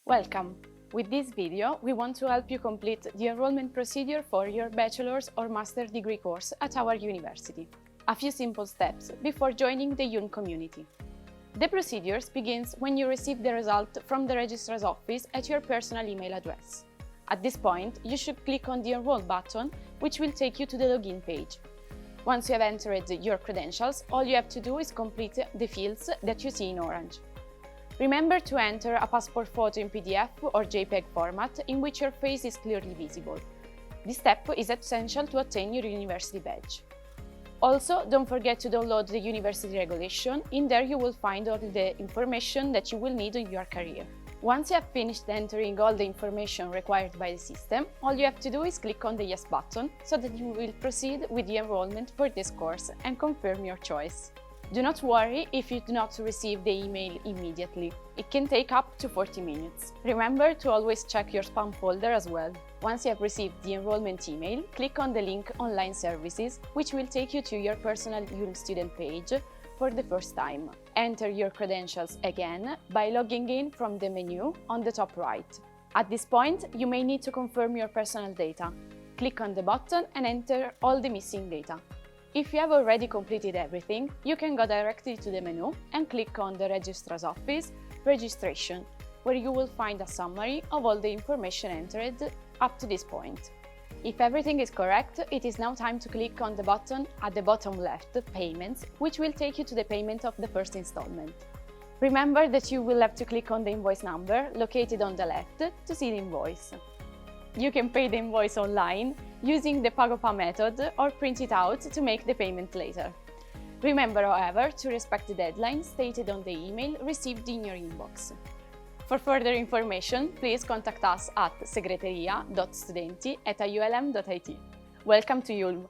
Welcome! With this video, we want to help you complete the enrollment procedure for your bachelor's or master's degree course at our university. A few simple steps before joining the IULM community. The procedure begins when you receive the result from the registrar's office at your personal email address. At this point, you should click on the Enroll button, which will take you to the login page. Once you have entered your credentials, all you have to do is complete the fields that you see in orange. Remember to enter a passport photo in PDF or JPEG format in which your face is clearly visible. This step is essential to obtain your university badge. Also, don't forget to download the university regulation. In there you will find all the information that you will need in your career. Once you have finished entering all the information required by the system, all you have to do is click on the Yes button so that you will proceed with the enrollment for this course and confirm your choice. Do not worry if you do not receive the email immediately. It can take up to 40 minutes. Remember to always check your spam folder as well. Once you have received the enrollment email, click on the link Online Services, which will take you to your personal IULM student page for the first time. Enter your credentials again by logging in from the menu on the top right. At this point, you may need to confirm your personal data. Click on the button and enter all the missing data. If you have already completed everything, you can go directly to the menu and click on the Registrar's Office Registration, where you will find a summary of all the information entered up to this point. If everything is correct, it is now time to click on the button at the bottom left, Payments, which will take you to the payment of the first installment. Remember that you will have to click on the invoice number located on the left to see the invoice. You can pay the invoice online using the PagoPA method or print it out to make the payment later. Remember, however, to respect the deadline stated on the email received in your inbox. For further information, please contact us at segreteria.studenti@iulm.it. Welcome to IULM!